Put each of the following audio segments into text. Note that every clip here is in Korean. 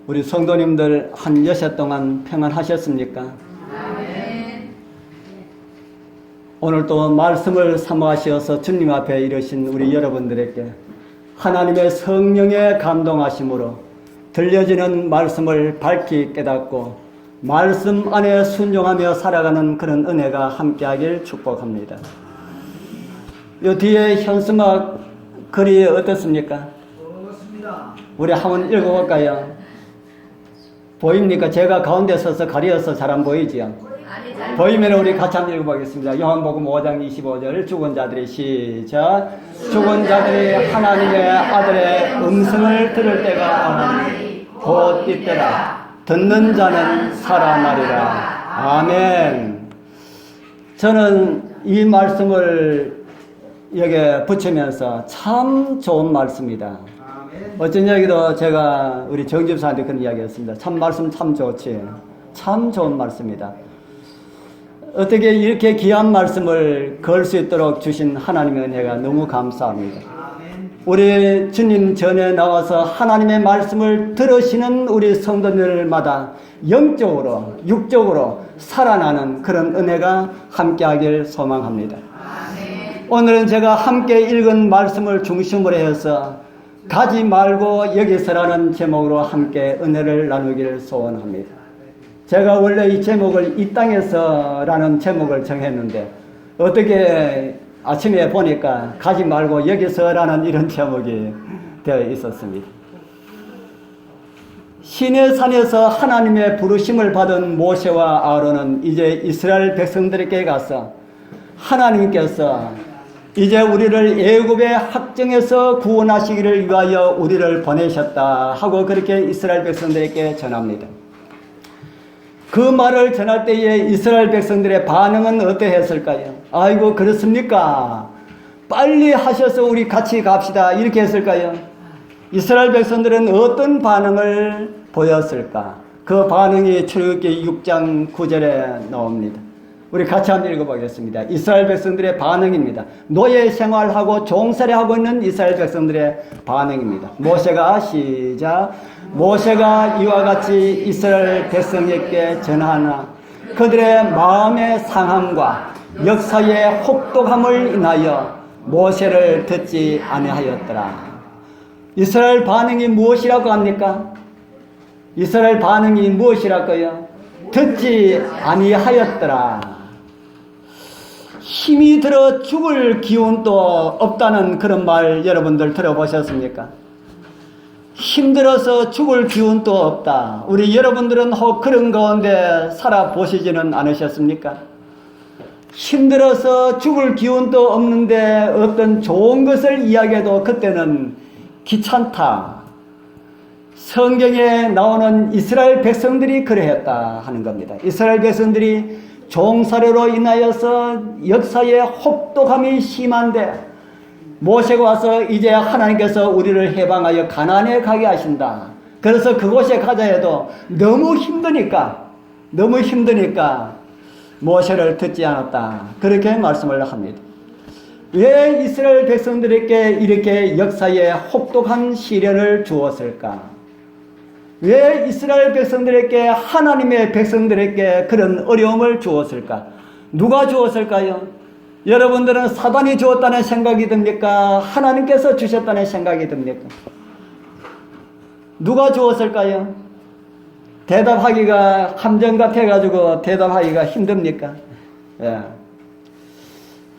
우리 성도님들 한 여섯 동안 평안하셨습니까? 아멘. 오늘 또 말씀을 사모하셔서 주님 앞에 이르신 우리 여러분들에게 하나님의 성령의 감동하심으로 들려지는 말씀을 밝히 깨닫고 말씀 안에 순종하며 살아가는 그런 은혜가 함께하길 축복합니다. 이 뒤에 현수막 글이 어떻습니까? 우리 한번 읽어볼까요? 보입니까? 제가 가운데 서서 가려서 잘 안 보이지요? 보이면 우리 같이 한번 읽어보겠습니다. 요한복음 5장 25절 죽은 자들이 시작. 죽은 자들이 하나님의 아들의 음성을 들을 때가 오나니 곧 이때라. 듣는 자는 살아나리라. 아멘. 저는 이 말씀을 여기에 붙이면서 참 좋은 말씀이다. 어쩐 이야기도 제가 우리 정집사한테 그런 이야기 했습니다. 참 말씀 참 좋지. 참 좋은 말씀이다. 어떻게 이렇게 귀한 말씀을 걸 수 있도록 주신 하나님의 은혜가 너무 감사합니다. 우리 주님 전에 나와서 하나님의 말씀을 들으시는 우리 성도들마다 영적으로 육적으로 살아나는 그런 은혜가 함께하길 소망합니다. 오늘은 제가 함께 읽은 말씀을 중심으로 해서 가지 말고 여기서라는 제목으로 함께 은혜를 나누기를 소원합니다. 제가 원래 이 제목을 이 땅에서라는 제목을 정했는데 어떻게 아침에 보니까 가지 말고 여기서라는 이런 제목이 되어 있었습니다. 시내산에서 하나님의 부르심을 받은 모세와 아론은 이제 이스라엘 백성들에게 가서 하나님께서 이제 우리를 애굽의 학정에서 구원하시기를 위하여 우리를 보내셨다 하고 그렇게 이스라엘 백성들에게 전합니다. 그 말을 전할 때에 이스라엘 백성들의 반응은 어떠했을까요? 아이고 그렇습니까? 빨리 하셔서 우리 같이 갑시다 이렇게 했을까요? 이스라엘 백성들은 어떤 반응을 보였을까? 그 반응이 출애굽기 6장 9절에 나옵니다. 우리 같이 한번 읽어보겠습니다. 이스라엘 백성들의 반응입니다. 노예 생활하고 종살이하고 있는 이스라엘 백성들의 반응입니다. 모세가 시작. 모세가 이와 같이 이스라엘 백성에게 전하나 그들의 마음의 상함과 역사의 혹독함을 인하여 모세를 듣지 아니하였더라. 이스라엘 반응이 무엇이라고 합니까? 이스라엘 반응이 무엇이랄까요? 듣지 아니하였더라. 힘이 들어 죽을 기운도 없다는 그런 말 여러분들 들어보셨습니까? 힘들어서 죽을 기운도 없다. 우리 여러분들은 혹 그런 가운데 살아보시지는 않으셨습니까? 힘들어서 죽을 기운도 없는데 어떤 좋은 것을 이야기해도 그때는 귀찮다. 성경에 나오는 이스라엘 백성들이 그러했다 하는 겁니다. 이스라엘 백성들이 종살이로 인하여서 역사의 혹독함이 심한데 모세가 와서 이제 하나님께서 우리를 해방하여 가나안에 가게 하신다. 그래서 그곳에 가자 해도 너무 힘드니까 모세를 듣지 않았다. 그렇게 말씀을 합니다. 왜 이스라엘 백성들에게 이렇게 역사의 혹독한 시련을 주었을까? 왜 이스라엘 백성들에게 하나님의 백성들에게 그런 어려움을 주었을까? 누가 주었을까요? 여러분들은 사단이 주었다는 생각이 듭니까? 하나님께서 주셨다는 생각이 듭니까? 누가 주었을까요? 대답하기가 함정 같아가지고 대답하기가 힘듭니까? 예.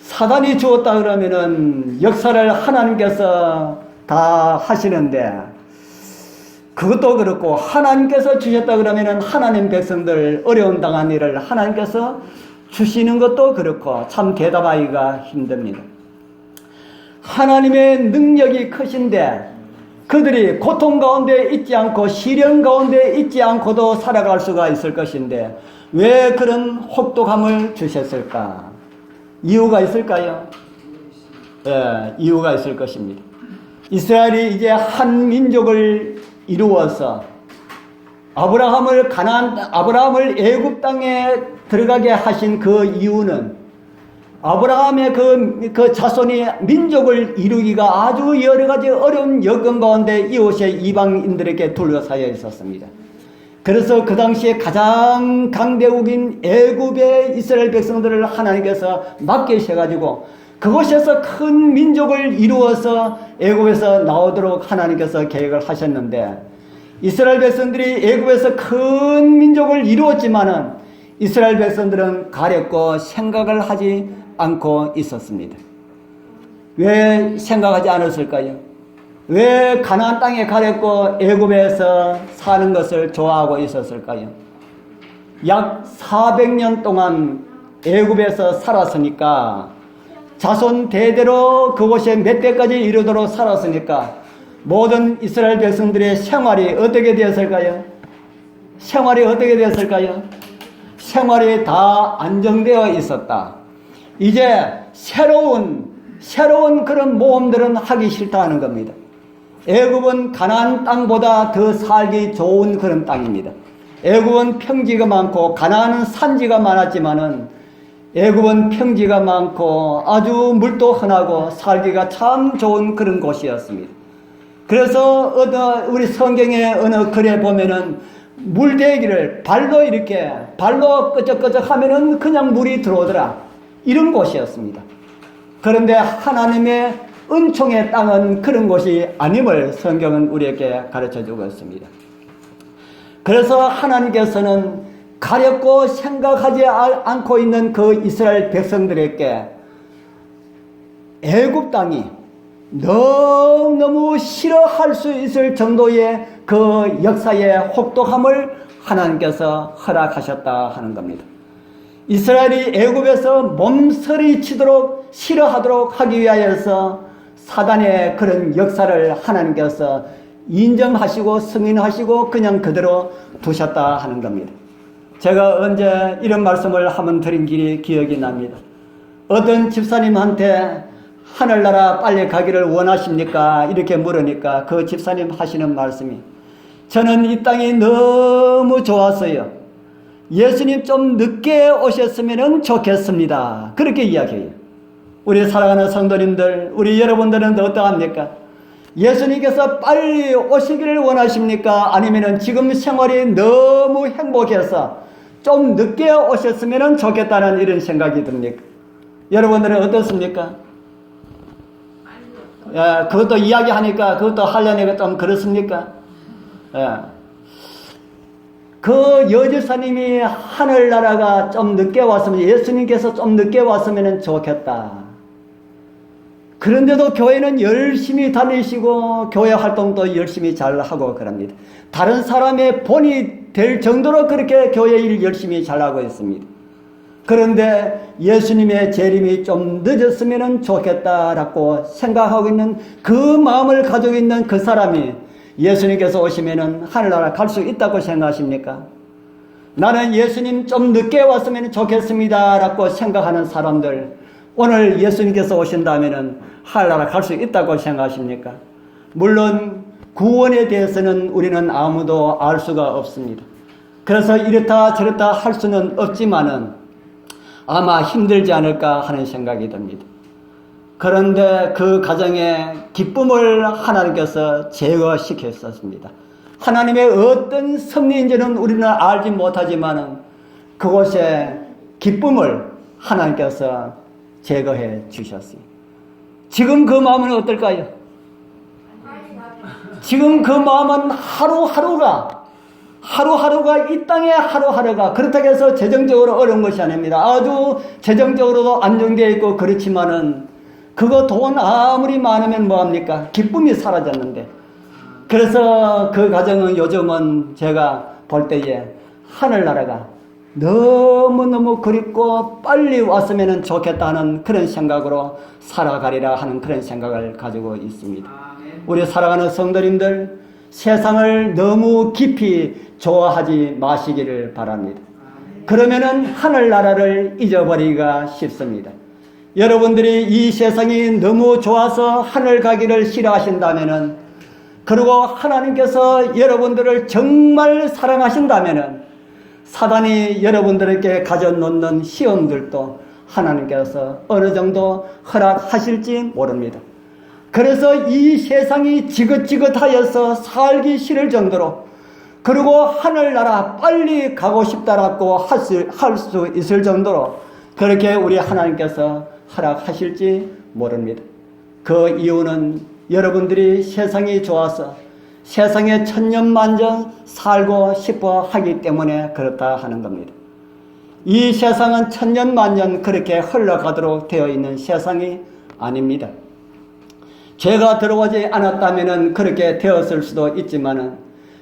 사단이 주었다 그러면은 역사를 하나님께서 다 하시는데 그것도 그렇고 하나님께서 주셨다 그러면은 하나님 백성들 어려움 당한 일을 하나님께서 주시는 것도 그렇고 참 대답하기가 힘듭니다. 하나님의 능력이 크신데 그들이 고통 가운데 있지 않고 시련 가운데 있지 않고도 살아갈 수가 있을 것인데 왜 그런 혹독함을 주셨을까? 이유가 있을까요? 예, 이유가 있을 것입니다. 이스라엘이 이제 한 민족을 이루어서 아브라함을 애굽 땅에 들어가게 하신 그 이유는 아브라함의 그 자손이 민족을 이루기가 아주 여러 가지 어려운 여건 가운데 이웃의 이방인들에게 둘러싸여 있었습니다. 그래서 그 당시에 가장 강대국인 애굽의 이스라엘 백성들을 하나님께서 맡기셔가지고 그곳에서 큰 민족을 이루어서 애굽에서 나오도록 하나님께서 계획을 하셨는데, 이스라엘 백성들이 애굽에서 큰 민족을 이루었지만은 이스라엘 백성들은 가렸고 생각을 하지 않고 있었습니다. 왜 생각하지 않았을까요? 왜 가나안 땅에 가렸고 애굽에서 사는 것을 좋아하고 있었을까요? 약 400년 동안 애굽에서 살았으니까, 자손 대대로 그곳에 몇 대까지 이르도록 살았으니까 모든 이스라엘 백성들의 생활이 어떻게 되었을까요? 생활이 어떻게 되었을까요? 생활이 다 안정되어 있었다. 이제 새로운 그런 모험들은 하기 싫다는 겁니다. 애굽은 가나안 땅보다 더 살기 좋은 그런 땅입니다. 애굽은 평지가 많고 가나안은 산지가 많았지만은 애굽은 평지가 많고 아주 물도 흔하고 살기가 참 좋은 그런 곳이었습니다. 그래서 우리 성경의 어느 글에 보면은 물대기를 발로 끄적끄적 하면은 그냥 물이 들어오더라, 이런 곳이었습니다. 그런데 하나님의 은총의 땅은 그런 곳이 아님을 성경은 우리에게 가르쳐 주고 있습니다. 그래서 하나님께서는 가렵고 생각하지 않고 있는 그 이스라엘 백성들에게 애굽 땅이 너무너무 싫어할 수 있을 정도의 그 역사의 혹독함을 하나님께서 허락하셨다 하는 겁니다. 이스라엘이 애굽에서 몸서리치도록 싫어하도록 하기 위하여서 사단의 그런 역사를 하나님께서 인정하시고 승인하시고 그냥 그대로 두셨다 하는 겁니다. 제가 언제 이런 말씀을 한번 드린 길이 기억이 납니다. 어떤 집사님한테 하늘나라 빨리 가기를 원하십니까? 이렇게 물으니까 그 집사님 하시는 말씀이, 저는 이 땅이 너무 좋았어요. 예수님 좀 늦게 오셨으면 좋겠습니다. 그렇게 이야기해요. 우리 사랑하는 성도님들, 우리 여러분들은 어떠합니까? 예수님께서 빨리 오시기를 원하십니까? 아니면 지금 생활이 너무 행복해서 좀 늦게 오셨으면 좋겠다는 이런 생각이 듭니까? 여러분들은 어떻습니까? 예, 그것도 이야기하니까 그것도 하려니까 좀 그렇습니까? 예. 그 여집사님이 하늘나라가 좀 늦게 왔으면, 예수님께서 좀 늦게 왔으면 좋겠다. 그런데도 교회는 열심히 다니시고 교회 활동도 열심히 잘 하고 그럽니다. 다른 사람의 본이 될 정도로 그렇게 교회 일 열심히 잘하고 있습니다. 그런데 예수님의 재림이 좀 늦었으면 좋겠다라고 생각하고 있는 그 마음을 가지고 있는 그 사람이 예수님께서 오시면 하늘나라 갈 수 있다고 생각하십니까? 나는 예수님 좀 늦게 왔으면 좋겠습니다라고 생각하는 사람들, 오늘 예수님께서 오신다면 하늘나라 갈 수 있다고 생각하십니까? 물론 구원에 대해서는 우리는 아무도 알 수가 없습니다. 그래서 이렇다 저렇다 할 수는 없지만은 아마 힘들지 않을까 하는 생각이 듭니다. 그런데 그 가정에 기쁨을 하나님께서 제거시켰었습니다. 하나님의 어떤 섭리인지는 우리는 알지 못하지만은 그곳에 기쁨을 하나님께서 제거해 주셨어요. 지금 그 마음은 어떨까요? 지금 그 마음은 하루하루가 이 땅의 하루하루가, 그렇다고 해서 재정적으로 어려운 것이 아닙니다. 아주 재정적으로도 안정되어 있고 그렇지만은 그거 돈 아무리 많으면 뭐합니까? 기쁨이 사라졌는데. 그래서 그 가정은 요즘은 제가 볼 때에 하늘나라가 너무너무 그립고 빨리 왔으면 좋겠다는 그런 생각으로 살아가리라 하는 그런 생각을 가지고 있습니다. 우리 사랑하는 성도님들, 세상을 너무 깊이 좋아하지 마시기를 바랍니다. 그러면은 하늘나라를 잊어버리기가 쉽습니다. 여러분들이 이 세상이 너무 좋아서 하늘 가기를 싫어하신다면은, 그리고 하나님께서 여러분들을 정말 사랑하신다면은 사단이 여러분들에게 가져놓는 시험들도 하나님께서 어느 정도 허락하실지 모릅니다. 그래서 이 세상이 지긋지긋하여서 살기 싫을 정도로, 그리고 하늘나라 빨리 가고 싶다라고 할 수 있을 정도로 그렇게 우리 하나님께서 허락하실지 모릅니다. 그 이유는 여러분들이 세상이 좋아서 세상에 천년만년 살고 싶어 하기 때문에 그렇다 하는 겁니다. 이 세상은 천년만년 그렇게 흘러가도록 되어 있는 세상이 아닙니다. 죄가 들어오지 않았다면 그렇게 되었을 수도 있지만은,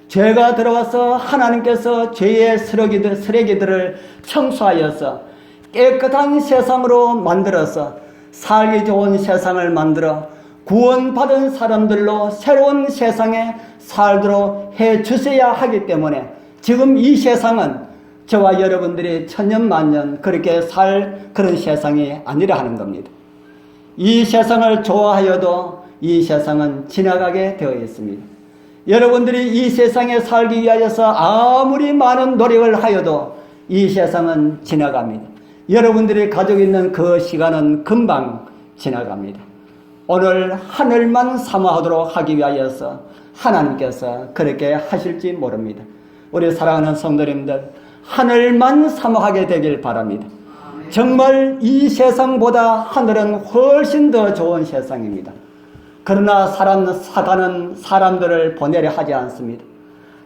죄가 들어와서 하나님께서 죄의 쓰레기들을 청소하여서 깨끗한 세상으로 만들어서 살기 좋은 세상을 만들어 구원받은 사람들로 새로운 세상에 살도록 해 주셔야 하기 때문에 지금 이 세상은 저와 여러분들이 천년만년 그렇게 살 그런 세상이 아니라 하는 겁니다. 이 세상을 좋아하여도 이 세상은 지나가게 되어 있습니다. 여러분들이 이 세상에 살기 위하여서 아무리 많은 노력을 하여도 이 세상은 지나갑니다. 여러분들이 가지고 있는 그 시간은 금방 지나갑니다. 오늘 하늘만 사모하도록 하기 위하여서 하나님께서 그렇게 하실지 모릅니다. 우리 사랑하는 성도님들, 하늘만 사모하게 되길 바랍니다. 정말 이 세상보다 하늘은 훨씬 더 좋은 세상입니다. 그러나 사단은 사람들을 보내려 하지 않습니다.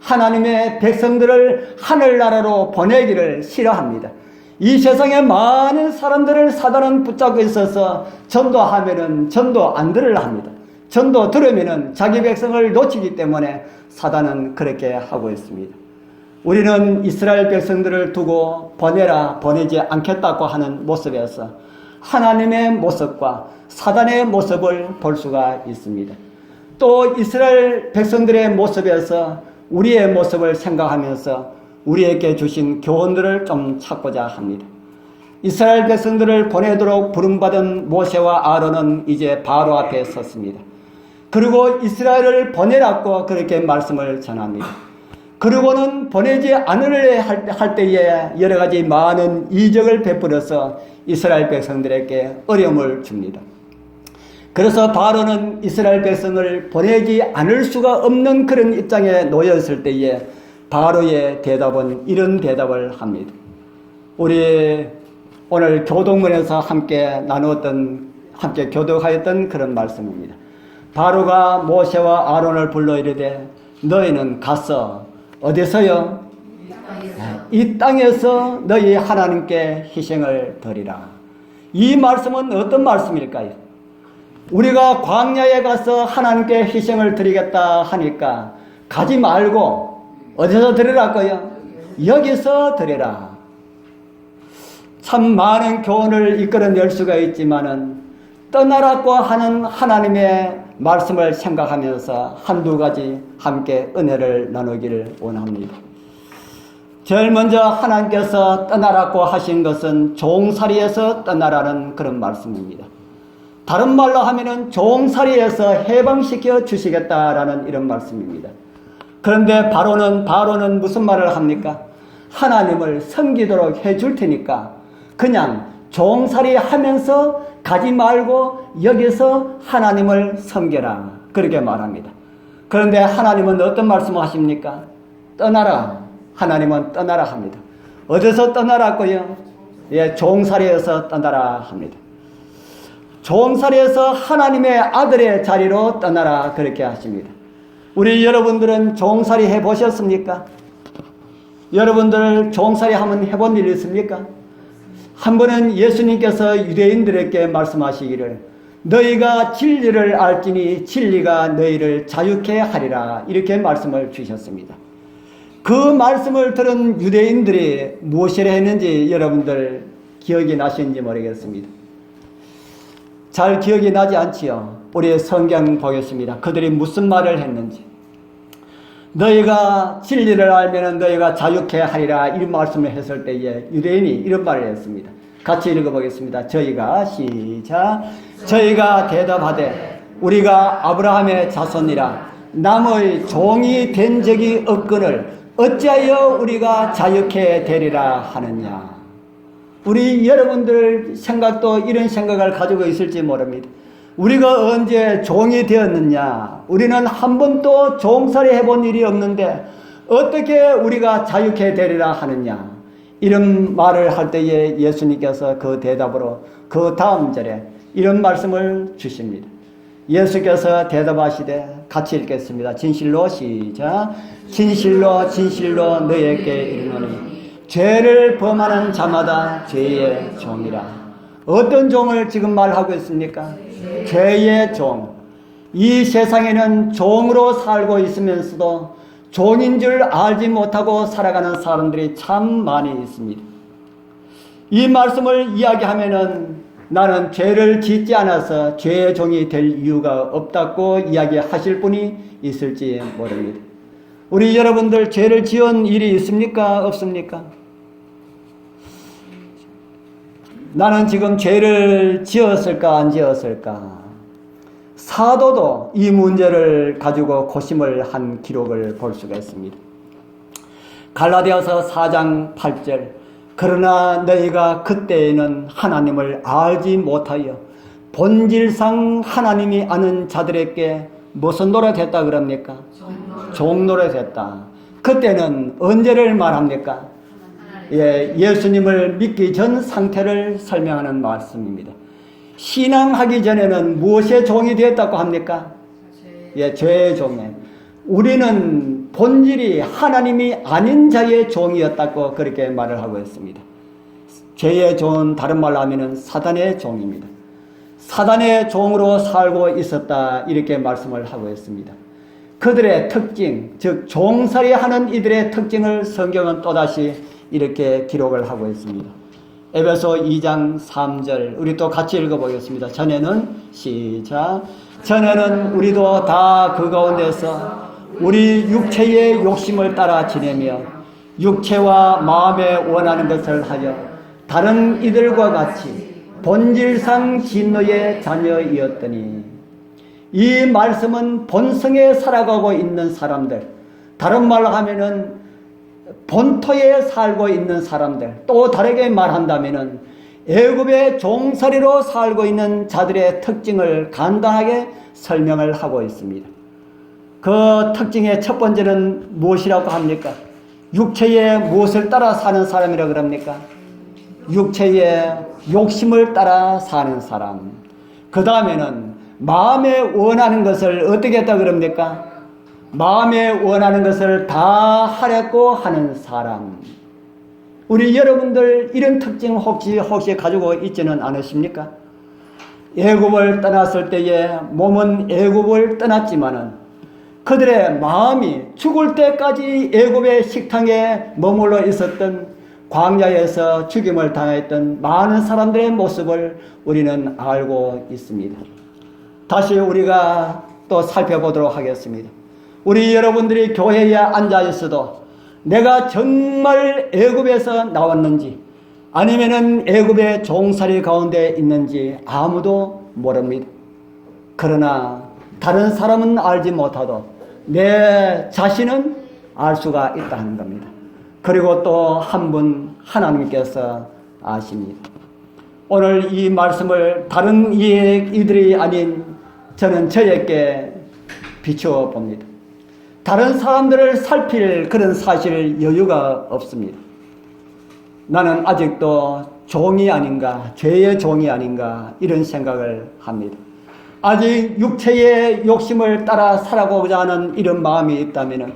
하나님의 백성들을 하늘나라로 보내기를 싫어합니다. 이 세상에 많은 사람들을 사단은 붙잡고 있어서 전도하면은 전도 안 들으려 합니다. 전도 들으면은 자기 백성을 놓치기 때문에 사단은 그렇게 하고 있습니다. 우리는 이스라엘 백성들을 두고 보내지 않겠다고 하는 모습에서 하나님의 모습과 사단의 모습을 볼 수가 있습니다. 또 이스라엘 백성들의 모습에서 우리의 모습을 생각하면서 우리에게 주신 교훈들을 좀 찾고자 합니다. 이스라엘 백성들을 보내도록 부름받은 모세와 아론은 이제 바로 앞에 섰습니다. 그리고 이스라엘을 보내라고 그렇게 말씀을 전합니다. 그리고는 보내지 않으려 할 때에 여러 가지 많은 이적을 베풀어서 이스라엘 백성들에게 어려움을 줍니다. 그래서 바로는 이스라엘 백성을 보내지 않을 수가 없는 그런 입장에 놓였을 때에 바로의 대답은 이런 대답을 합니다. 우리 오늘 교동문에서 함께 교독하였던 그런 말씀입니다. 바로가 모세와 아론을 불러 이르되 너희는 가서 어디서요? 이 땅에서 너희 하나님께 희생을 드리라. 이 말씀은 어떤 말씀일까요? 우리가 광야에 가서 하나님께 희생을 드리겠다 하니까 가지 말고 어디서 드리라고요? 여기서 드리라. 참 많은 교훈을 이끌어낼 수가 있지만은 떠나라고 하는 하나님의 말씀을 생각하면서 한두 가지 함께 은혜를 나누기를 원합니다. 제일 먼저 하나님께서 떠나라고 하신 것은 종살이에서 떠나라는 그런 말씀입니다. 다른 말로 하면은 종살이에서 해방시켜 주시겠다라는 이런 말씀입니다. 그런데 바로는 무슨 말을 합니까? 하나님을 섬기도록 해줄 테니까 그냥 종살이 하면서 가지 말고 여기서 하나님을 섬겨라. 그렇게 말합니다. 그런데 하나님은 어떤 말씀을 하십니까? 떠나라. 하나님은 떠나라 합니다. 어디서 떠나라고요? 예, 종살이에서 떠나라 합니다. 종살이에서 하나님의 아들의 자리로 떠나라 그렇게 하십니다. 우리 여러분들은 종살이 해보셨습니까? 여러분들 종살이 한번 해본 일 있습니까? 한 번은 예수님께서 유대인들에게 말씀하시기를 너희가 진리를 알지니 진리가 너희를 자유케 하리라 이렇게 말씀을 주셨습니다. 그 말씀을 들은 유대인들이 무엇을 했는지 여러분들 기억이 나시는지 모르겠습니다. 잘 기억이 나지 않지요. 우리 성경 보겠습니다. 그들이 무슨 말을 했는지. 너희가 진리를 알면 너희가 자유케 하리라 이 말씀을 했을 때에 유대인이 이런 말을 했습니다. 같이 읽어보겠습니다. 저희가 대답하되 우리가 아브라함의 자손이라 남의 종이 된 적이 없거늘 어찌하여 우리가 자유케 되리라 하느냐. 우리 여러분들 생각도 이런 생각을 가지고 있을지 모릅니다. 우리가 언제 종이 되었느냐? 우리는 한 번도 종살이 해본 일이 없는데 어떻게 우리가 자유케 되리라 하느냐? 이런 말을 할 때에 예수님께서 그 대답으로 그 다음 절에 이런 말씀을 주십니다. 예수께서 대답하시되 같이 읽겠습니다. 진실로 시작. 진실로 진실로 너희에게 이르노니 죄를 범하는 자마다 죄의 종이라. 어떤 종을 지금 말하고 있습니까? 죄의 종. 이 세상에는 종으로 살고 있으면서도 종인 줄 알지 못하고 살아가는 사람들이 참 많이 있습니다. 이 말씀을 이야기하면은 나는 죄를 짓지 않아서 죄의 종이 될 이유가 없다고 이야기하실 분이 있을지 모릅니다. 우리 여러분들 죄를 지은 일이 있습니까? 없습니까? 나는 지금 죄를 지었을까 안 지었을까? 사도도 이 문제를 가지고 고심을 한 기록을 볼 수가 있습니다. 갈라디아서 4장 8절 그러나 너희가 그때에는 하나님을 알지 못하여 본질상 하나님이 아는 자들에게 무슨 노릇했다 그럽니까? 종노릇했다. 그때는 언제를 말합니까? 예수님을 믿기 전 상태를 설명하는 말씀입니다. 신앙하기 전에는 무엇의 종이 되었다고 합니까? 죄의 종에. 우리는 본질이 하나님이 아닌 자의 종이었다고 그렇게 말을 하고 있습니다. 죄의 종은 다른 말로 하면 사단의 종입니다. 사단의 종으로 살고 있었다 이렇게 말씀을 하고 있습니다. 그들의 특징, 즉 종살이 하는 이들의 특징을 성경은 또다시 이렇게 기록을 하고 있습니다. 에베소 2장 3절 우리 또 같이 읽어보겠습니다. 전에는 시작. 전에는 우리도 다 그 가운데서 우리 육체의 욕심을 따라 지내며 육체와 마음에 원하는 것을 하여 다른 이들과 같이 본질상 진노의 자녀이었더니 이 말씀은 본성에 살아가고 있는 사람들, 다른 말로 하면은 본토에 살고 있는 사람들, 또 다르게 말한다면은 애굽의 종살이로 살고 있는 자들의 특징을 간단하게 설명을 하고 있습니다. 그 특징의 첫 번째는 무엇이라고 합니까? 육체의 무엇을 따라 사는 사람이라고 그럽니까? 육체의 욕심을 따라 사는 사람. 그 다음에는 마음에 원하는 것을 어떻게 했다 그럽니까? 마음에 원하는 것을 다 하려고 하는 사람. 우리 여러분들 이런 특징 혹시 가지고 있지는 않으십니까? 애굽을 떠났을 때에 몸은 애굽을 떠났지만은 그들의 마음이 죽을 때까지 애굽의 식당에 머물러 있었던 광야에서 죽임을 당했던 많은 사람들의 모습을 우리는 알고 있습니다. 다시 우리가 또 살펴보도록 하겠습니다. 우리 여러분들이 교회에 앉아 있어도 내가 정말 애굽에서 나왔는지 아니면은 애굽의 종살이 가운데 있는지 아무도 모릅니다. 그러나 다른 사람은 알지 못하도 내 자신은 알 수가 있다는 겁니다. 그리고 또 한 분 하나님께서 아십니다. 오늘 이 말씀을 다른 이들이 아닌 저는 저에게 비추어 봅니다. 다른 사람들을 살필 그런 사실 여유가 없습니다. 나는 아직도 종이 아닌가, 죄의 종이 아닌가 이런 생각을 합니다. 아직 육체의 욕심을 따라 살아가고자 하는 이런 마음이 있다면,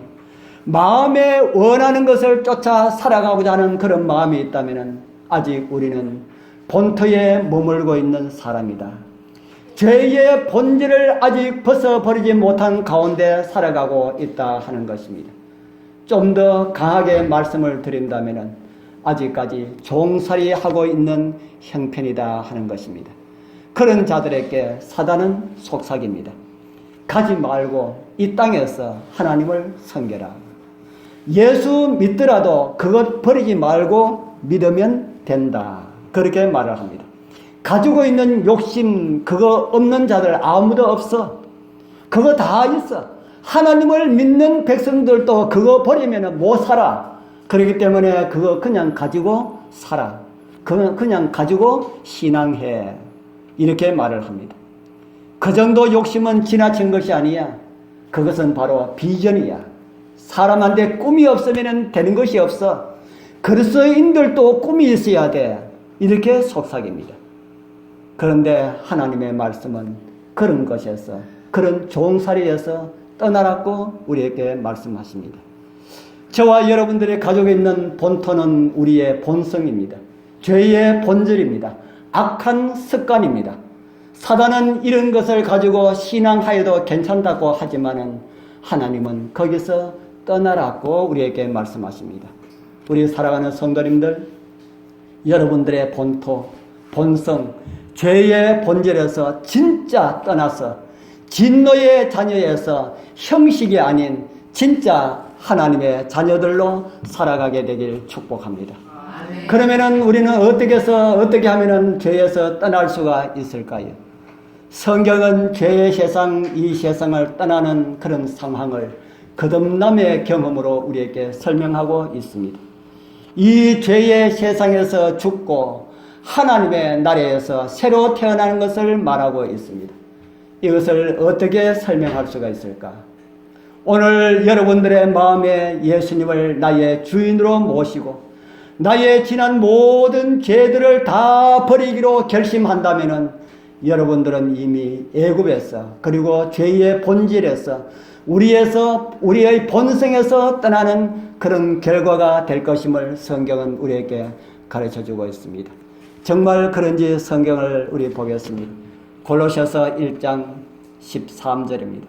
마음에 원하는 것을 쫓아 살아가고자 하는 그런 마음이 있다면 아직 우리는 본토에 머물고 있는 사람이다. 죄의 본질을 아직 벗어버리지 못한 가운데 살아가고 있다 하는 것입니다. 좀 더 강하게 말씀을 드린다면 아직까지 종살이 하고 있는 형편이다 하는 것입니다. 그런 자들에게 사단은 속삭입니다. 가지 말고 이 땅에서 하나님을 섬겨라. 예수 믿더라도 그것 버리지 말고 믿으면 된다. 그렇게 말을 합니다. 가지고 있는 욕심 그거 없는 자들 아무도 없어. 그거 다 있어. 하나님을 믿는 백성들도 그거 버리면 못 살아. 그렇기 때문에 그거 그냥 가지고 살아. 그냥 가지고 신앙해. 이렇게 말을 합니다. 그 정도 욕심은 지나친 것이 아니야. 그것은 바로 비전이야. 사람한테 꿈이 없으면 되는 것이 없어. 그리스도인들도 꿈이 있어야 돼. 이렇게 속삭입니다. 그런데 하나님의 말씀은 그런 것에서, 그런 종살이에서 떠나라고 우리에게 말씀하십니다. 저와 여러분들의 가지고 있는 본토는 우리의 본성입니다. 죄의 본질입니다. 악한 습관입니다. 사단은 이런 것을 가지고 신앙하여도 괜찮다고 하지만은 하나님은 거기서 떠나라고 우리에게 말씀하십니다. 우리 살아가는 성도님들, 여러분들의 본토, 본성, 죄의 본질에서 진짜 떠나서 진노의 자녀에서 형식이 아닌 진짜 하나님의 자녀들로 살아가게 되길 축복합니다. 그러면은 우리는 어떻게 하면은 죄에서 떠날 수가 있을까요? 성경은 죄의 세상, 이 세상을 떠나는 그런 상황을 거듭남의 경험으로 우리에게 설명하고 있습니다. 이 죄의 세상에서 죽고 하나님의 나라에서 새로 태어나는 것을 말하고 있습니다. 이것을 어떻게 설명할 수가 있을까? 오늘 여러분들의 마음에 예수님을 나의 주인으로 모시고 나의 지난 모든 죄들을 다 버리기로 결심한다면은 여러분들은 이미 애굽에서, 그리고 죄의 본질에서, 우리의 본성에서 떠나는 그런 결과가 될 것임을 성경은 우리에게 가르쳐주고 있습니다. 정말 그런지 성경을 우리 보겠습니다. 골로새서 1장 13절입니다.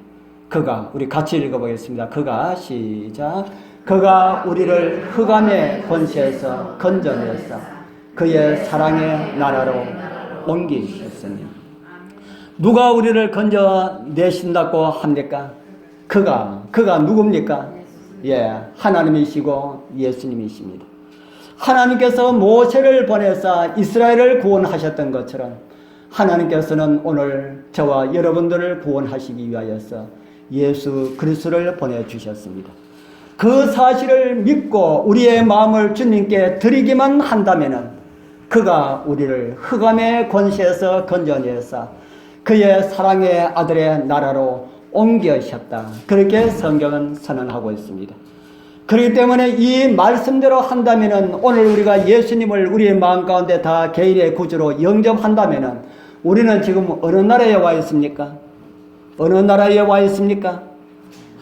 우리 같이 읽어보겠습니다. 시작. 그가 우리를 흑암의 권세에서 건져내사 그의 사랑의 나라로 옮기셨으니. 누가 우리를 건져내신다고 합니까? 그가 누굽니까? 하나님이시고 예수님이십니다. 하나님께서 모세를 보내사 이스라엘을 구원하셨던 것처럼 하나님께서는 오늘 저와 여러분들을 구원하시기 위하여서 예수 그리스도를 보내주셨습니다. 그 사실을 믿고 우리의 마음을 주님께 드리기만 한다면은 그가 우리를 흑암의 권세에서 건져내사 그의 사랑의 아들의 나라로 옮기셨다. 그렇게 성경은 선언하고 있습니다. 그렇기 때문에 이 말씀대로 한다면은 오늘 우리가 예수님을 우리의 마음 가운데 다 개인의 구주로 영접한다면은 우리는 지금 어느 나라에 와 있습니까? 어느 나라에 와 있습니까?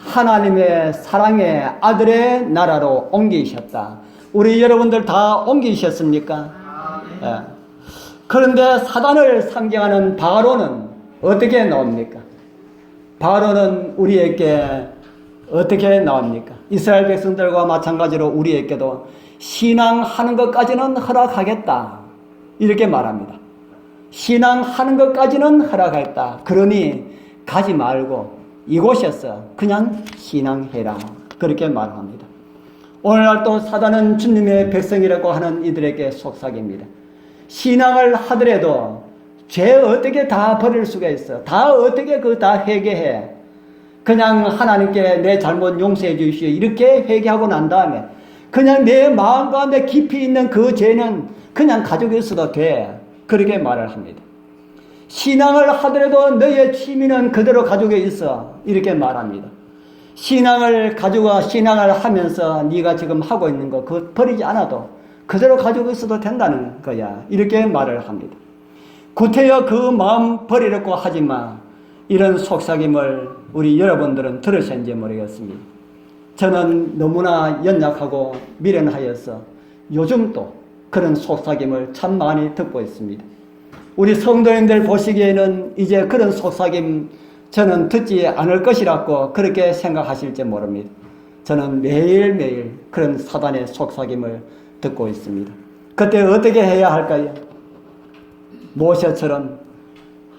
하나님의 사랑의 아들의 나라로 옮기셨다. 우리 여러분들 다 옮기셨습니까? 그런데 사단을 상징하는 바로는 어떻게 나옵니까? 바로는 우리에게 어떻게 나옵니까? 이스라엘 백성들과 마찬가지로 우리에게도 신앙하는 것까지는 허락하겠다. 이렇게 말합니다. 신앙하는 것까지는 허락하겠다. 그러니 가지 말고 이곳에서 그냥 신앙해라. 그렇게 말합니다. 오늘날 또 사단은 주님의 백성이라고 하는 이들에게 속삭입니다. 신앙을 하더라도 죄 어떻게 다 버릴 수가 있어? 다 어떻게 다 회개해? 그냥 하나님께 내 잘못 용서해 주시오. 이렇게 회개하고 난 다음에 그냥 내 마음 가운데 깊이 있는 그 죄는 그냥 가지고 있어도 돼. 그렇게 말을 합니다. 신앙을 하더라도 너의 취미는 그대로 가지고 있어. 이렇게 말합니다. 신앙을 하면서 네가 지금 하고 있는 거 그거 버리지 않아도 그대로 가지고 있어도 된다는 거야. 이렇게 말을 합니다. 구태여 그 마음 버리려고 하지 마. 이런 속삭임을 우리 여러분들은 들으셨는지 모르겠습니다. 저는 너무나 연약하고 미련하여서 요즘도 그런 속삭임을 참 많이 듣고 있습니다. 우리 성도님들 보시기에는 이제 그런 속삭임 저는 듣지 않을 것이라고 그렇게 생각하실지 모릅니다. 저는 매일매일 그런 사단의 속삭임을 듣고 있습니다. 그때 어떻게 해야 할까요? 모세처럼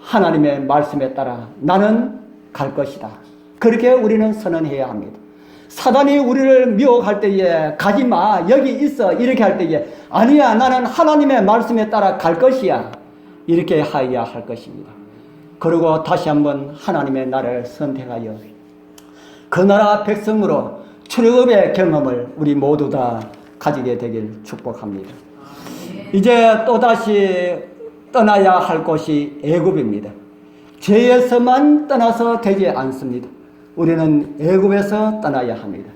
하나님의 말씀에 따라 나는 갈 것이다. 그렇게 우리는 선언해야 합니다. 사단이 우리를 미혹할 때에 가지 마, 여기 있어, 이렇게 할 때에 아니야, 나는 하나님의 말씀에 따라 갈 것이야. 이렇게 하여야 할 것입니다. 그리고 다시 한번 하나님의 나라를 선택하여 그 나라 백성으로 출애굽의 경험을 우리 모두 다 가지게 되길 축복합니다. 이제 또다시 떠나야 할 곳이 애굽입니다. 죄에서만 떠나서 되지 않습니다. 우리는 애굽에서 떠나야 합니다.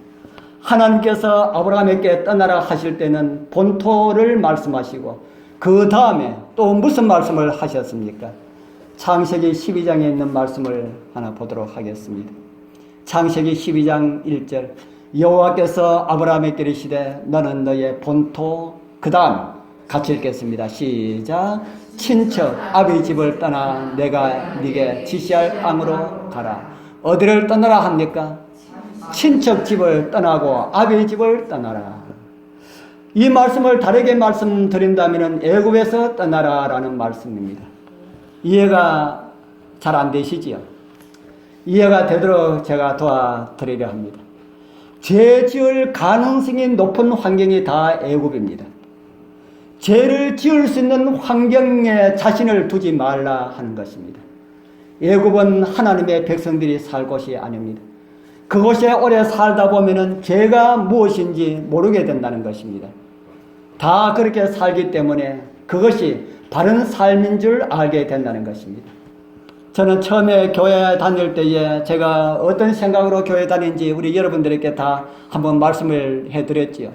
하나님께서 아브라함에게 떠나라 하실 때는 본토를 말씀하시고 그 다음에 또 무슨 말씀을 하셨습니까? 창세기 12장에 있는 말씀을 하나 보도록 하겠습니다. 창세기 12장 1절 여호와께서 아브라함에게 이르시되 너는 너의 본토 그 다음 같이 읽겠습니다. 시작. 친척 아비 집을 떠나 내가 네게 지시할 땅으로 가라. 어디를 떠나라 합니까? 친척 집을 떠나고 아비 집을 떠나라. 이 말씀을 다르게 말씀드린다면 애굽에서 떠나라라는 말씀입니다. 이해가 잘 안 되시지요? 이해가 되도록 제가 도와드리려 합니다. 죄 지을 가능성이 높은 환경이 다 애굽입니다. 죄를 지을 수 있는 환경에 자신을 두지 말라 하는 것입니다. 애굽은 하나님의 백성들이 살 곳이 아닙니다. 그곳에 오래 살다 보면은 죄가 무엇인지 모르게 된다는 것입니다. 다 그렇게 살기 때문에 그것이 바른 삶인 줄 알게 된다는 것입니다. 저는 처음에 교회 다닐 때에 제가 어떤 생각으로 교회 다닌지 우리 여러분들에게 다 한번 말씀을 해드렸지요.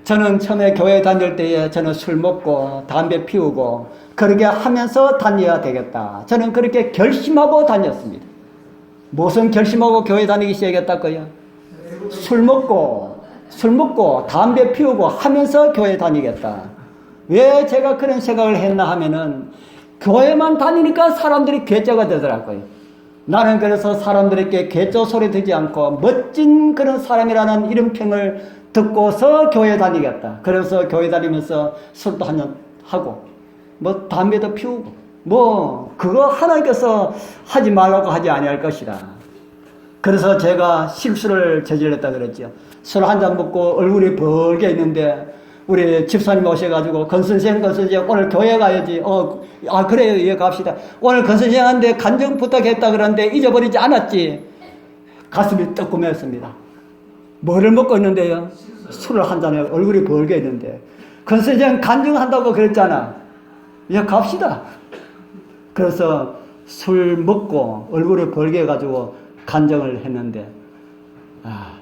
저는 처음에 교회 다닐 때에 저는 술 먹고 담배 피우고 그렇게 하면서 다녀야 되겠다. 저는 그렇게 결심하고 다녔습니다. 무슨 결심하고 교회 다니기 시작했다고요? 술 먹고 담배 피우고 하면서 교회 다니겠다. 왜 제가 그런 생각을 했나 하면은 교회만 다니니까 사람들이 괴짜가 되더라고요. 나는 그래서 사람들에게 괴짜 소리 듣지 않고 멋진 그런 사람이라는 이름평을 듣고서 교회 다니겠다. 그래서 교회 다니면서 술도 한잔 하고 뭐 담배도 피우고 뭐 그거 하나님께서 하지 말라고 하지 아니할 것이다. 그래서 제가 실수를 저질렀다 그랬죠. 술 한잔 먹고 얼굴이 벌게 있는데 우리 집사님 오셔가지고 건선생 오늘 교회 가야지. 그래요. 예, 갑시다. 오늘 건선생한테 간증 부탁했다 그러는데 잊어버리지 않았지. 가슴이 뜨끔했습니다. 뭐를 먹고 있는데요? 술을 한 잔에 얼굴이 벌게 있는데 건선생 간증한다고 그랬잖아. 예, 갑시다. 그래서 술 먹고 얼굴을 벌게 해가지고 간증을 했는데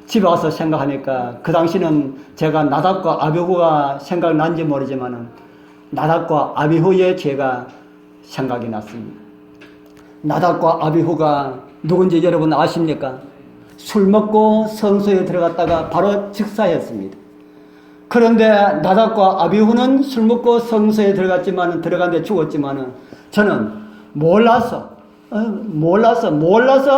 집에 와서 생각하니까 그 당시는 제가 나답과 아비후가 생각난지 모르지만은 나답과 아비후의 죄가 생각이 났습니다. 나답과 아비후가 누군지 여러분 아십니까? 술 먹고 성소에 들어갔다가 바로 즉사했습니다. 그런데 나답과 아비후는 술 먹고 성소에 들어갔는데 죽었지만은 저는 몰라서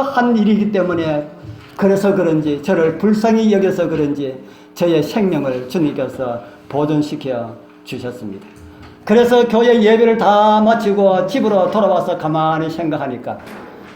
한 일이기 때문에 그래서 그런지 저를 불쌍히 여겨서 그런지 저의 생명을 주님께서 보존시켜 주셨습니다. 그래서 교회 예배를 다 마치고 집으로 돌아와서 가만히 생각하니까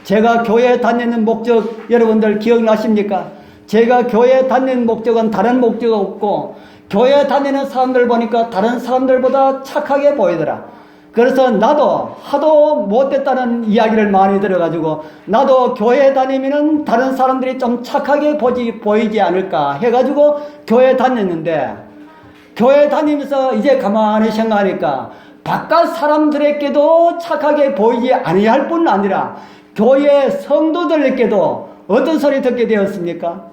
제가 교회에 다니는 목적 여러분들 기억나십니까? 제가 교회에 다니는 목적은 다른 목적 없고 교회에 다니는 사람들 보니까 다른 사람들보다 착하게 보이더라. 그래서 나도 하도 못됐다는 이야기를 많이 들어가지고 나도 교회 다니면은 다른 사람들이 좀 착하게 보이지 않을까 해가지고 교회 다녔는데 교회 다니면서 이제 가만히 생각하니까 바깥 사람들에게도 착하게 보이지 아니할 뿐 아니라 교회 성도들에게도 어떤 소리 듣게 되었습니까?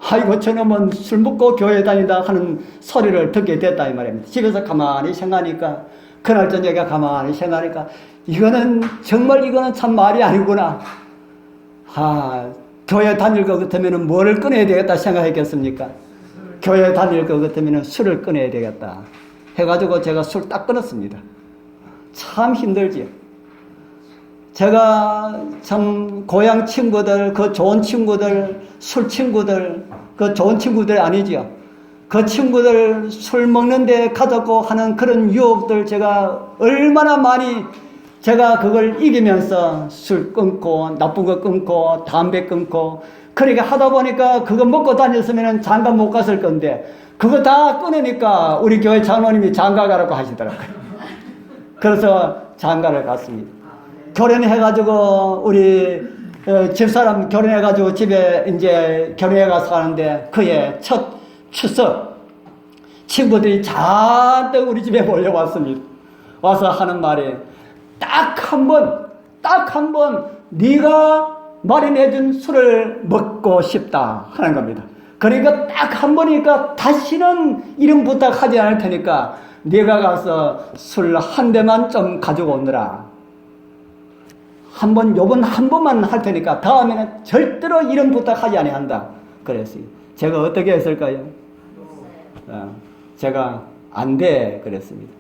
아이고 저놈은 술 먹고 교회 다닌다 하는 소리를 듣게 됐다 이 말입니다. 집에서 가만히 생각하니까 그날 저녁에 가만히 생각하니까 이거는 참 말이 아니구나. 교회 다닐 것 같으면 뭐를 끊어야 되겠다 생각했겠습니까? 교회 다닐 것 같으면 술을 끊어야 되겠다 해가지고 제가 술 딱 끊었습니다. 참 힘들지요. 제가 참 고향 친구들, 그 좋은 친구들, 술 친구들, 그 좋은 친구들 아니지요. 그 친구들 술 먹는데 가자고 하는 그런 유혹들 제가 얼마나 많이 제가 그걸 이기면서 술 끊고 나쁜 거 끊고 담배 끊고 그렇게 하다 보니까 그거 먹고 다녔으면 장가 못 갔을 건데 그거 다 끊으니까 우리 교회 장로님이 장가 가라고 하시더라고요. 그래서 장가를 갔습니다. 결혼해가지고 우리 집사람 결혼해가지고 집에 이제 결혼해 가서 하는데 그의 첫 추석 친구들이 잔뜩 우리 집에 몰려왔습니다. 와서 하는 말이 딱 한 번 네가 마련해준 술을 먹고 싶다 하는 겁니다. 그러니까 딱 한 번이니까 다시는 이런 부탁하지 않을 테니까 네가 가서 술 한 대만 좀 가지고 오느라. 요번 한 번만 할 테니까 다음에는 절대로 이런 부탁하지 아니한다. 그랬어요. 제가 어떻게 했을까요? 제가 안 돼 그랬습니다.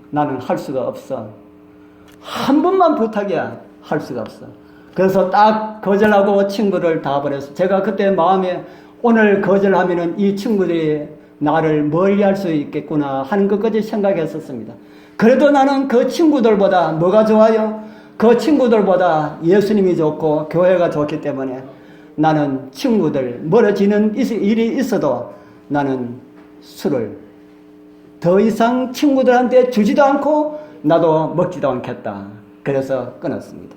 나는 할 수가 없어. 한 번만 부탁이야. 할 수가 없어. 그래서 딱 거절하고 친구를 다 버렸어요. 제가 그때 마음에 오늘 거절하면은 이 친구들이 나를 멀리할 수 있겠구나 하는 것까지 생각했었습니다. 그래도 나는 그 친구들보다 뭐가 좋아요? 그 친구들보다 예수님이 좋고 교회가 좋기 때문에 나는 친구들 멀어지는 일이 있어도 나는 술을 더 이상 친구들한테 주지도 않고 나도 먹지도 않겠다. 그래서 끊었습니다.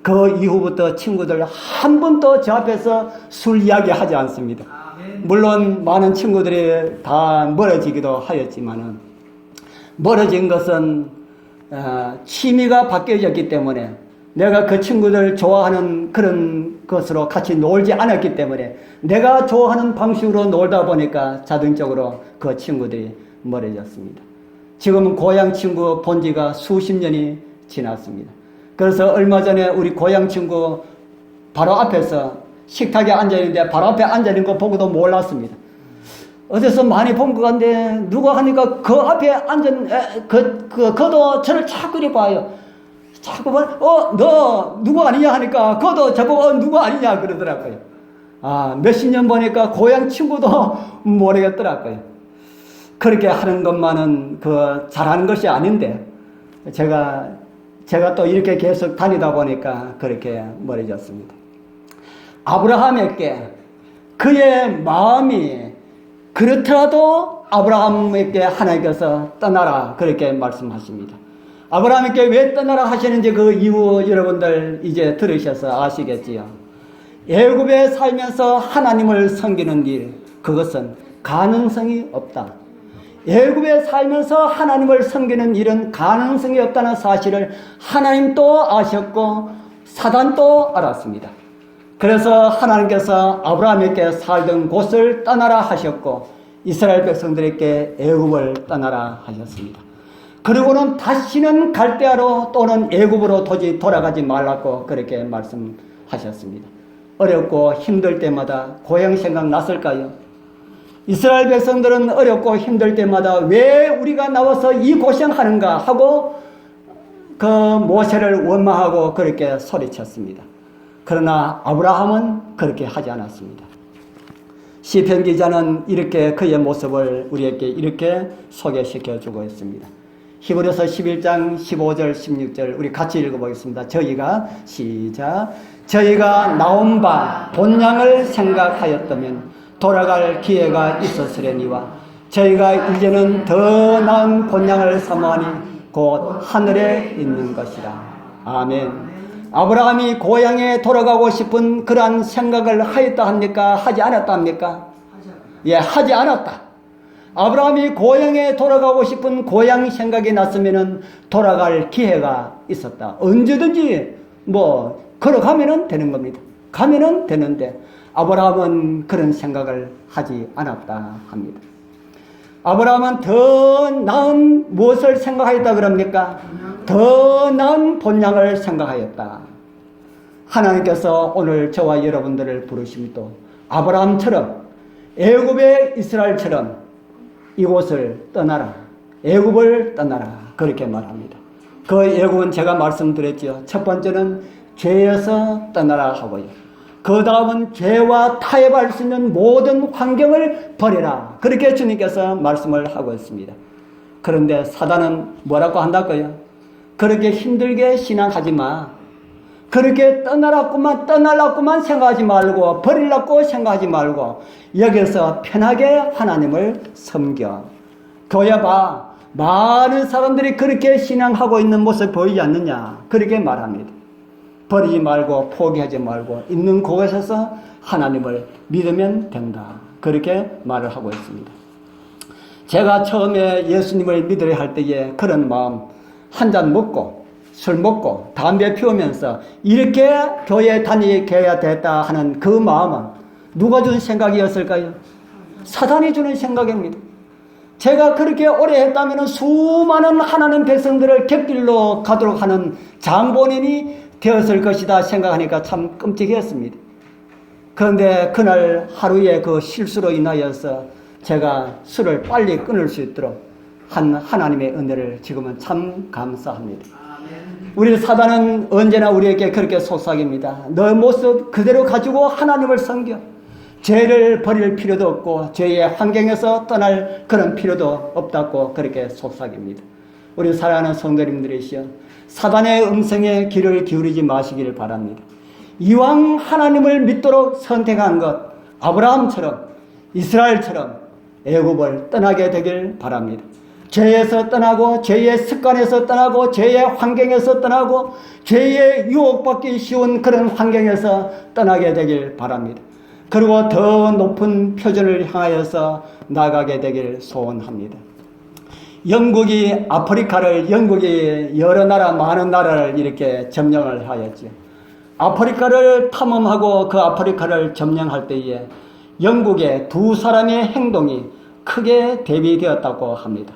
그 이후부터 친구들 한 번도 저 앞에서 술 이야기 하지 않습니다. 물론 많은 친구들이 다 멀어지기도 하였지만은 멀어진 것은 취미가 바뀌어졌기 때문에 내가 그 친구들 좋아하는 그런 것으로 같이 놀지 않았기 때문에 내가 좋아하는 방식으로 놀다 보니까 자동적으로 그 친구들이 멀어졌습니다. 지금은 고향 친구 본 지가 수십 년이 지났습니다. 그래서 얼마 전에 우리 고향 친구 바로 앞에서 식탁에 앉아있는데 바로 앞에 앉아있는 거 보고도 몰랐습니다. 어디서 많이 본 것 같은데 누가 하니까 그 앞에 앉은 그도 저를 자꾸 이리 봐요. 자꾸 봐, 너 누구 아니냐 하니까 그도 저보고 누구 아니냐 그러더라고요. 몇십 년 보니까 고향 친구도 모르겠더라고요. 그렇게 하는 것만은 잘하는 것이 아닌데 제가 또 이렇게 계속 다니다 보니까 그렇게 멀어졌습니다. 아브라함에게 그의 마음이 그렇더라도 아브라함에게 하나님께서 떠나라 그렇게 말씀하십니다. 아브라함에게 왜 떠나라 하시는지 그 이유 여러분들 이제 들으셔서 아시겠지요. 애굽에 살면서 하나님을 섬기는 일, 그것은 가능성이 없다. 애굽에 살면서 하나님을 섬기는 일은 가능성이 없다는 사실을 하나님도 아셨고 사단도 알았습니다. 그래서 하나님께서 아브라함에게 살던 곳을 떠나라 하셨고 이스라엘 백성들에게 애굽을 떠나라 하셨습니다. 그리고는 다시는 갈대아로 또는 애굽으로 도저히 돌아가지 말라고 그렇게 말씀하셨습니다. 어렵고 힘들 때마다 고향 생각 났을까요? 이스라엘 백성들은 어렵고 힘들 때마다 왜 우리가 나와서 이 고생하는가 하고 그 모세를 원망하고 그렇게 소리쳤습니다. 그러나 아브라함은 그렇게 하지 않았습니다. 시편 기자는 이렇게 그의 모습을 우리에게 이렇게 소개시켜 주고 있습니다. 히브리서 11장 15절 16절 우리 같이 읽어보겠습니다. 저희가 나온 바 본향을 생각하였다면 돌아갈 기회가 있었으려니와 저희가 이제는 더 나은 본향을 사모하니 곧 하늘에 있는 것이라. 아멘. 아브라함이 고향에 돌아가고 싶은 그러한 생각을 하였다 합니까? 하지 않았다 합니까? 예, 하지 않았다. 아브라함이 고향에 돌아가고 싶은 고향 생각이 났으면은 돌아갈 기회가 있었다. 언제든지 걸어가면은 되는 겁니다. 가면은 되는데 아브라함은 그런 생각을 하지 않았다 합니다. 아브라함은 더 나은 무엇을 생각하였다 그럽니까? 더 나은 본향을 생각하였다. 하나님께서 오늘 저와 여러분들을 부르심도 아브라함처럼 애굽의 이스라엘처럼 이곳을 떠나라. 애굽을 떠나라. 그렇게 말합니다. 그 애굽은 제가 말씀드렸죠. 첫 번째는 죄에서 떠나라 하고요. 그 다음은 죄와 타협할 수 있는 모든 환경을 버려라. 그렇게 주님께서 말씀을 하고 있습니다. 그런데 사단은 뭐라고 한다고요? 그렇게 힘들게 신앙하지 마. 그렇게 떠나라고만 생각하지 말고 버리려고 생각하지 말고 여기서 편하게 하나님을 섬겨. 교회 봐. 많은 사람들이 그렇게 신앙하고 있는 모습 보이지 않느냐. 그렇게 말합니다. 버리지 말고 포기하지 말고 있는 곳에서 하나님을 믿으면 된다. 그렇게 말을 하고 있습니다. 제가 처음에 예수님을 믿으려 할 때에 그런 마음, 한 잔 먹고 술 먹고 담배 피우면서 이렇게 교회 다니게 됐다 하는 그 마음은 누가 준 생각이었을까요? 사단이 주는 생각입니다. 제가 그렇게 오래 했다면 수많은 하나님 백성들을 곁길로 가도록 하는 장본인이 되었을 것이다 생각하니까 참 끔찍했습니다. 그런데 그날 하루의 그 실수로 인하여서 제가 술을 빨리 끊을 수 있도록 한 하나님의 은혜를 지금은 참 감사합니다. 우리 사단은 언제나 우리에게 그렇게 속삭입니다. 너 모습 그대로 가지고 하나님을 섬겨. 죄를 버릴 필요도 없고 죄의 환경에서 떠날 그런 필요도 없다고 그렇게 속삭입니다. 우리 사랑하는 성도님들이시여, 사단의 음성에 귀를 기울이지 마시기를 바랍니다. 이왕 하나님을 믿도록 선택한 것, 아브라함처럼 이스라엘처럼 애굽을 떠나게 되길 바랍니다. 죄에서 떠나고 죄의 습관에서 떠나고 죄의 환경에서 떠나고 죄의 유혹받기 쉬운 그런 환경에서 떠나게 되길 바랍니다. 그리고 더 높은 표준을 향하여서 나가게 되길 소원합니다. 영국이 여러 나라 많은 나라를 이렇게 점령을 하였죠. 아프리카를 탐험하고 그 아프리카를 점령할 때에 영국의 두 사람의 행동이 크게 대비되었다고 합니다.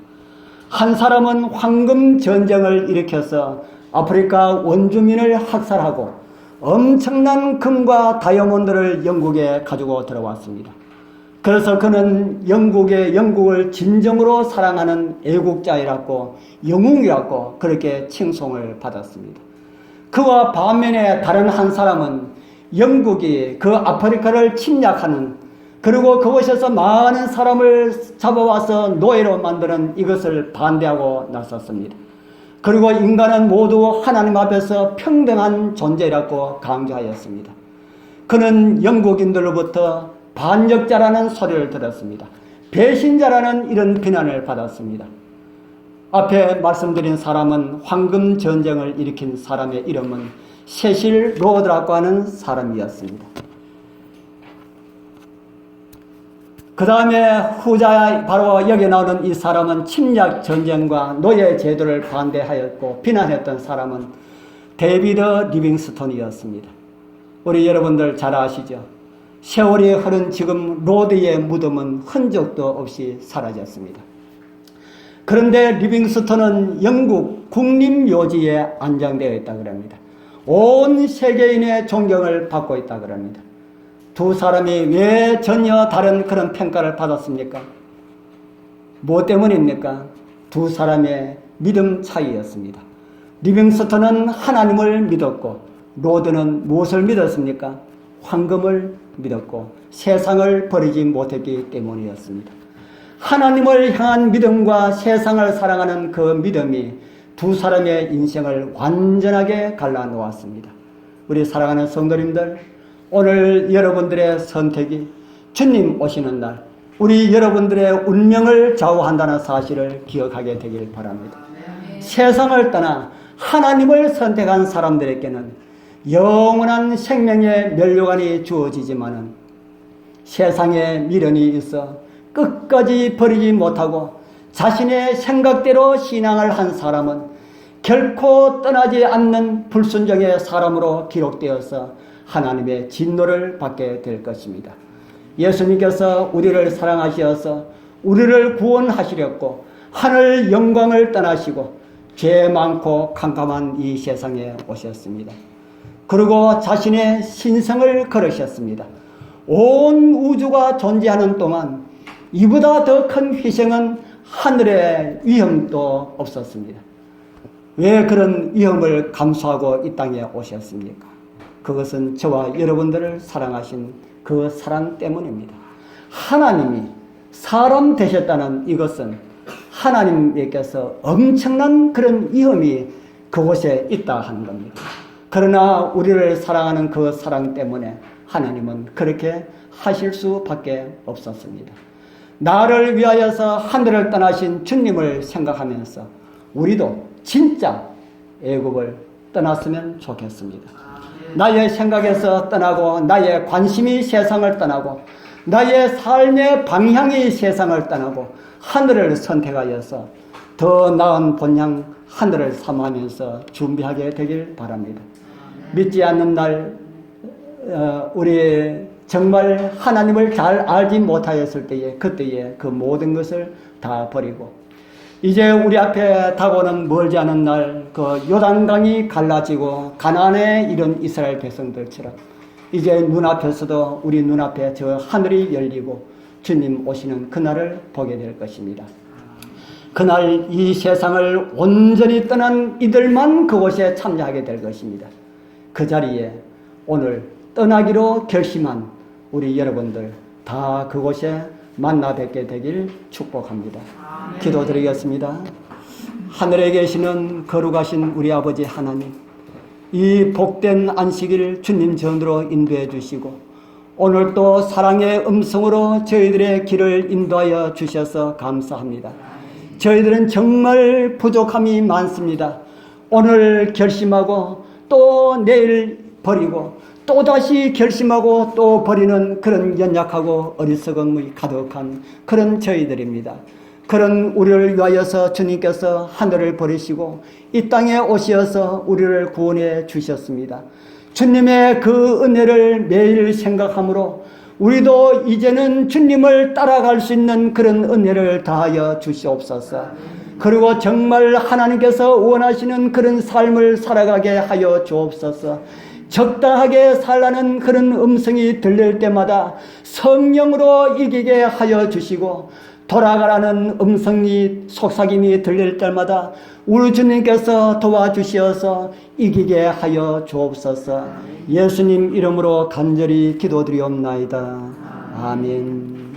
한 사람은 황금 전쟁을 일으켜서 아프리카 원주민을 학살하고 엄청난 금과 다이아몬드를 영국에 가지고 들어왔습니다. 그래서 그는 영국을 진정으로 사랑하는 애국자이라고, 영웅이라고 그렇게 칭송을 받았습니다. 그와 반면에 다른 한 사람은 영국이 그 아프리카를 침략하는, 그리고 그곳에서 많은 사람을 잡아와서 노예로 만드는 이것을 반대하고 나섰습니다. 그리고 인간은 모두 하나님 앞에서 평등한 존재라고 강조하였습니다. 그는 영국인들로부터 반역자라는 소리를 들었습니다. 배신자라는 이런 비난을 받았습니다. 앞에 말씀드린 사람은 황금 전쟁을 일으킨 사람의 이름은 세실 로드라고 하는 사람이었습니다. 그 다음에 후자 바로 여기 나오는 이 사람은 침략 전쟁과 노예 제도를 반대하였고 비난했던 사람은 데이비드 리빙스톤이었습니다. 우리 여러분들 잘 아시죠? 세월이 흐른 지금 로드의 무덤은 흔적도 없이 사라졌습니다. 그런데 리빙스톤은 영국 국립묘지에 안장되어 있다고 합니다. 온 세계인의 존경을 받고 있다고 합니다. 두 사람이 왜 전혀 다른 그런 평가를 받았습니까? 뭐 때문입니까? 두 사람의 믿음 차이였습니다. 리빙스턴은 하나님을 믿었고 로드는 무엇을 믿었습니까? 황금을 믿었고 세상을 버리지 못했기 때문이었습니다. 하나님을 향한 믿음과 세상을 사랑하는 그 믿음이 두 사람의 인생을 완전하게 갈라놓았습니다. 우리 사랑하는 성도님들, 오늘 여러분들의 선택이 주님 오시는 날 우리 여러분들의 운명을 좌우한다는 사실을 기억하게 되길 바랍니다. 세상을 떠나 하나님을 선택한 사람들에게는 영원한 생명의 면류관이 주어지지만은 세상에 미련이 있어 끝까지 버리지 못하고 자신의 생각대로 신앙을 한 사람은 결코 떠나지 않는 불순종의 사람으로 기록되어서 하나님의 진노를 받게 될 것입니다. 예수님께서 우리를 사랑하셔서 우리를 구원하시렸고 하늘 영광을 떠나시고 죄 많고 캄캄한 이 세상에 오셨습니다. 그리고 자신의 신성을 걸으셨습니다. 온 우주가 존재하는 동안 이보다 더 큰 희생은 하늘의 위험도 없었습니다. 왜 그런 위험을 감수하고 이 땅에 오셨습니까? 그것은 저와 여러분들을 사랑하신 그 사랑 때문입니다. 하나님이 사람 되셨다는 이것은 하나님께서 엄청난 그런 위험이 그곳에 있다 하는 겁니다. 그러나 우리를 사랑하는 그 사랑 때문에 하나님은 그렇게 하실 수밖에 없었습니다. 나를 위하여서 하늘을 떠나신 주님을 생각하면서 우리도 진짜 애국을 떠났으면 좋겠습니다. 나의 생각에서 떠나고 나의 관심이 세상을 떠나고 나의 삶의 방향이 세상을 떠나고 하늘을 선택하여서 더 나은 본향 하늘을 삼하면서 준비하게 되길 바랍니다. 믿지 않는 날 우리 정말 하나님을 잘 알지 못하였을 때에 그때에 그 모든 것을 다 버리고 이제 우리 앞에 다가오는 멀지 않은 날 그 요단강이 갈라지고 가나안에 이른 이스라엘 백성들처럼 이제 눈앞에서도 우리 눈앞에 저 하늘이 열리고 주님 오시는 그날을 보게 될 것입니다. 그날 이 세상을 온전히 떠난 이들만 그곳에 참여하게 될 것입니다. 그 자리에 오늘 떠나기로 결심한 우리 여러분들 다 그곳에 만나 뵙게 되길 축복합니다. 기도드리겠습니다. 하늘에 계시는 거룩하신 우리 아버지 하나님, 이 복된 안식일 주님 전으로 인도해 주시고 오늘 또 사랑의 음성으로 저희들의 길을 인도하여 주셔서 감사합니다. 저희들은 정말 부족함이 많습니다. 오늘 결심하고 또 내일 버리고 또다시 결심하고 또 버리는 그런 연약하고 어리석음이 가득한 그런 저희들입니다. 그런 우리를 위하여서 주님께서 하늘을 버리시고 이 땅에 오셔서 우리를 구원해 주셨습니다. 주님의 그 은혜를 매일 생각하므로 우리도 이제는 주님을 따라갈 수 있는 그런 은혜를 다하여 주시옵소서. 그리고 정말 하나님께서 원하시는 그런 삶을 살아가게 하여 주옵소서. 적당하게 살라는 그런 음성이 들릴 때마다 성령으로 이기게 하여 주시고 돌아가라는 음성이 속삭임이 들릴 때마다 우리 주님께서 도와주시어서 이기게 하여 주옵소서. 예수님 이름으로 간절히 기도드리옵나이다. 아멘.